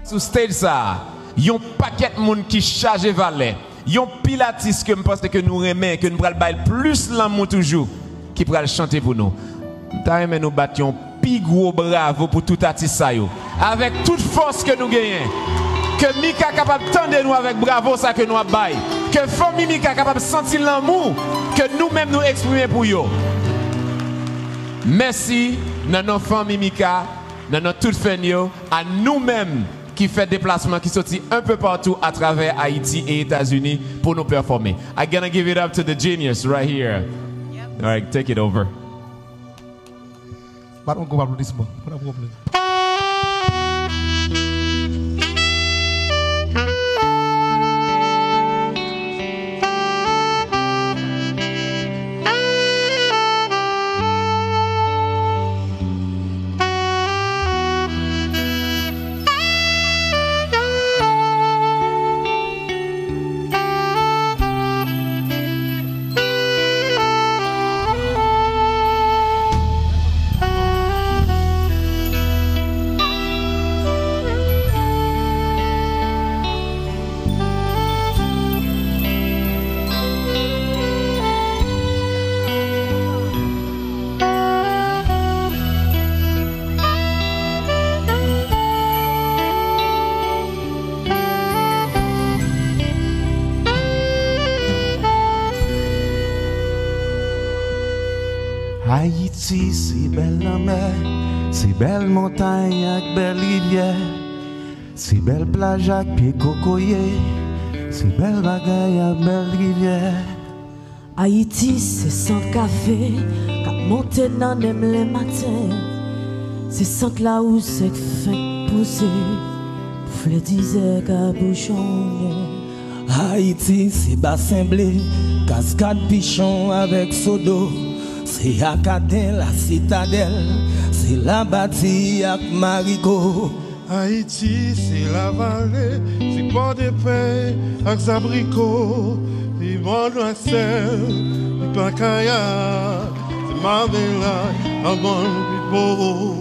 Sous stage ça, yon paquet de monde qui charge valet. Yon pilatis que me pense que nous remet, que nous pral bail plus l'amour toujours, qui pral chanter pour nous. Ta remet nous battions pi gros bravo pour tout artiste ça yo. Avec toute force que nous gagnons. Que Mika capable tendre nous avec bravo ça que nous a bail. Que famille Mika capable sentir l'amour que nous-mêmes nous exprimer pour eux. Merci dans nos familles Mika, dans notre toute famille, à nous-mêmes qui fait déplacement, qui sortit un peu partout à travers Haïti et États-Unis pour nous performer. I'm gonna give it up to the genius right here. Yep. All right, take it over. Haïti, c'est belle la mer, c'est belle montagne avec belle rivière, c'est belle plage avec pied cocoyer, c'est belle bagaille avec belle rivière. Haïti, c'est sans café, qu'à monter dans les matins, c'est sans là où c'est fait pousser, pour le disait qu'à bouchonner. Haïti, c'est bassin blé, cascade pichon avec sodo. C'est Acadien, la citadelle, c'est la bâtie avec Marigot. Haïti, c'est la vallée, c'est port de paix avec abricots. C'est bon sel, c'est Pacaya, c'est Marbella, un bon piporo.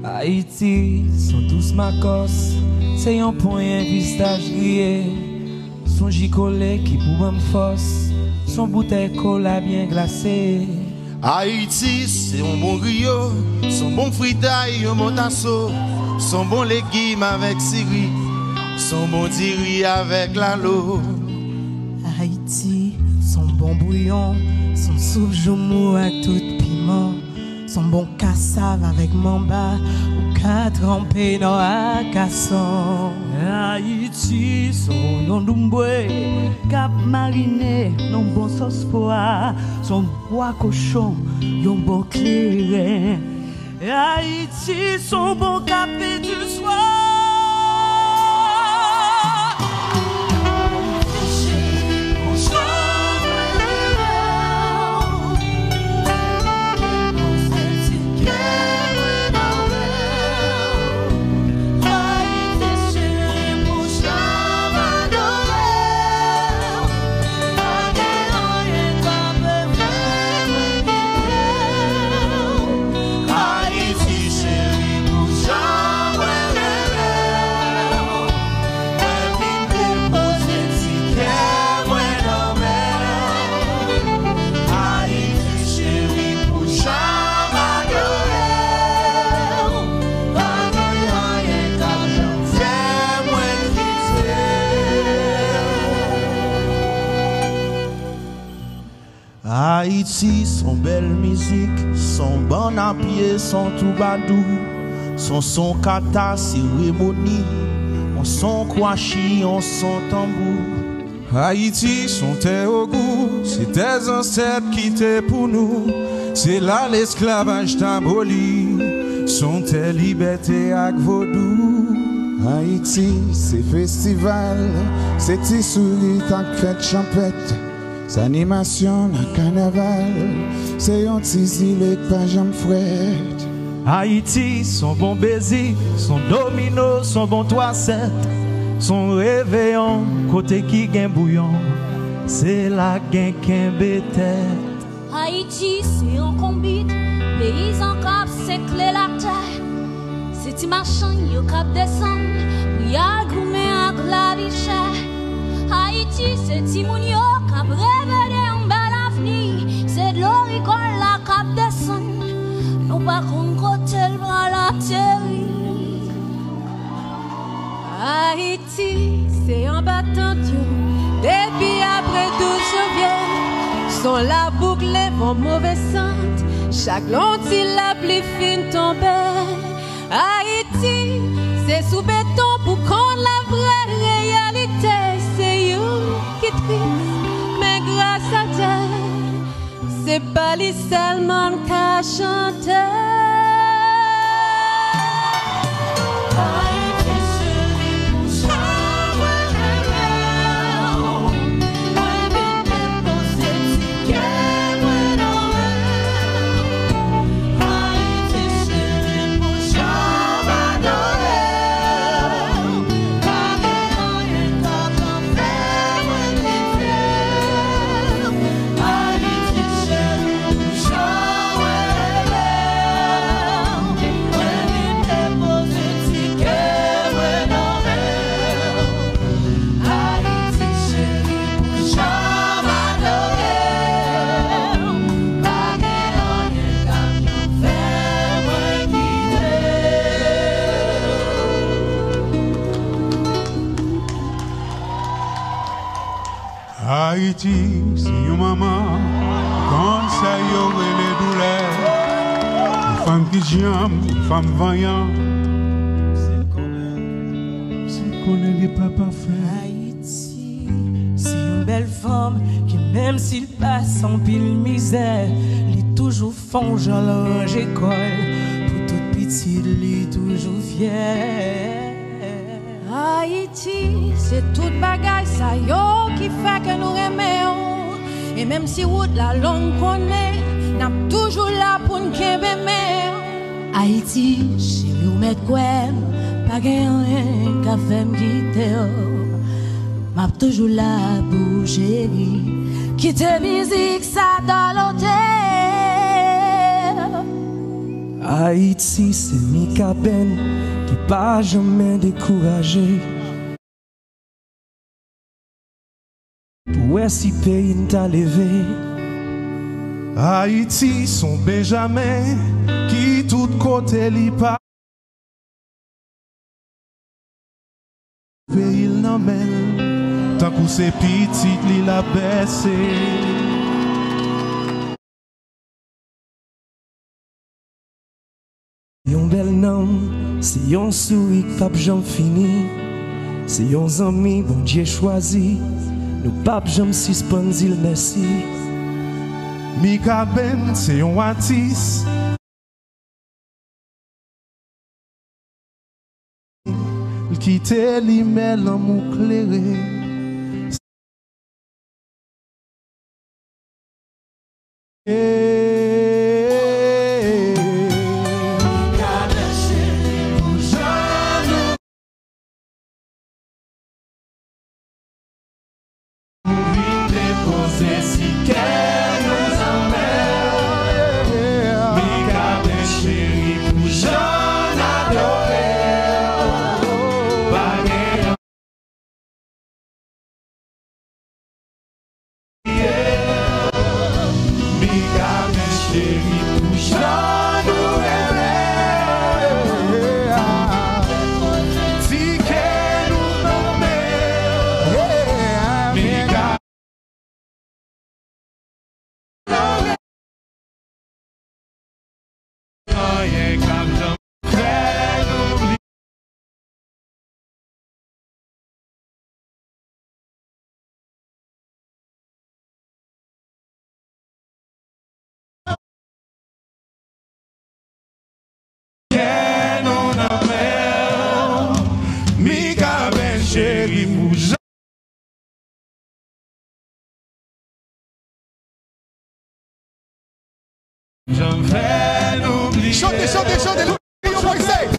Haïti, sont tous macos, c'est un point, un visage grillé. Son gicolé qui pour me force, son bouteille cola bien glacée. Haïti, c'est un bon griot, son bon fritaille, un bon tasso, son bon légume avec siri, son bon diri avec l'alo. Haïti, son bon bouillon, son soupe joumou avec tout piment, son bon cassave avec mamba, ou qu'à tremper dans un casson. Haïti, son yon doumboué, cap mariné, non bon sauce pois, son bois cochon, yon bon clairin. Haïti, son bon café du soir. Haïti, son belle musique, son bon à pied, son tout badou, son kata cérémonie, on son kwashi, on son tambour. Haïti, son terre au goût, c'est tes ancêtres qui étaient pour nous, c'est là l'esclavage t'aboli, son terre liberté avec vaudou. Haïti, c'est festival, c'est tissouri, tant que fête champêtre. C'est animation, la carnaval, c'est un petit île pas jamais fouette. Haïti, son bon baiser, son domino, son bon 3-7, son réveillon, côté qui gagne bouillon, c'est la gain qu'un tête. Haïti, c'est un combi, pays en cap, c'est clé la terre. C'est machin, yo cap descend, ou y'a goumé à la vie chère. Haïti, c'est Timounio, cap révélé un bel avenir. C'est de l'oricole, la cap descend. Nous pas qu'on côté le bras la terre. Haïti, c'est un battant, depuis après 12 janvier. Sans la boucle vont mauvais sente, chaque lentille la plus fine tombée. Haïti, c'est sous béton pour qu'on la vraie réalité. C'est you qui triste, mais grâce à Dieu, c'est pas les seulement qu'à chanter. Haïti, c'est une maman, quand ça y aurait les douleurs. Une femme qui j'aime, une femme vaillante. C'est qu'on est les papas fait. Haïti, c'est une belle femme qui, même s'il passe en pile misère, il est toujours fonge à l'ange école. Pour toute petite, il est toujours fier. Haïti, c'est toute bagaille ça yo qui fait que nous aimons. Et même si route la longue connaît, n'a toujours là pour nous aimer. Haïti, chérie ou mettre quoi, pas rien qu'à faire me quitter. M'a toujours là pour chérie, quitter musique ça dans l'hôtel. Haïti, c'est Mika Ben qui pas jamais découragé. Pour si pays t'a levé. Haïti, son Benjamin qui tout côté li pas. Pays n'amène, tant que c'est petit li la baissé. Yon bel nom, c'est yon sourire pape j'en fini. C'est yon ami, bon Dieu choisi. Nous pape j'en suspend il merci. Mika Ben, c'est un artiste. Il quitte l'email en mou clairé. Chantez, chantez, chantez, on va essayer.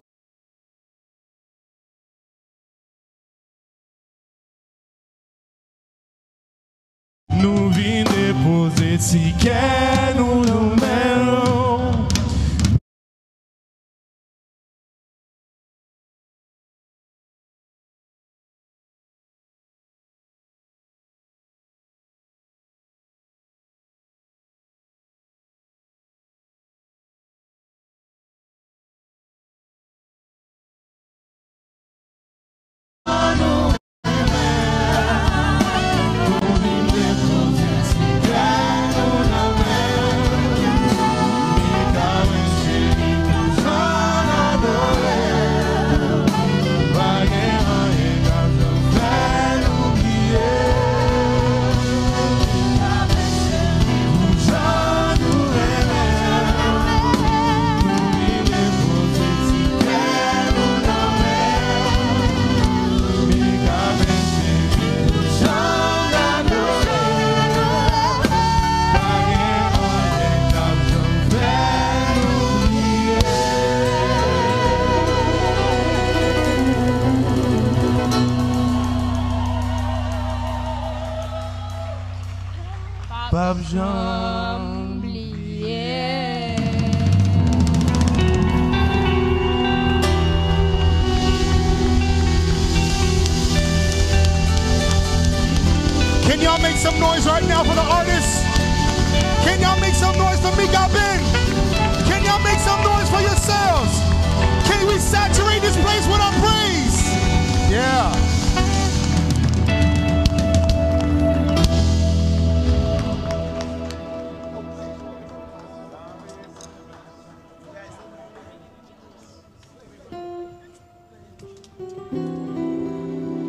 Nous vîmes déposer ticket, nous nous mêlons. j'oublier. Can y'all make some noise right now for the artists? Can y'all make some noise?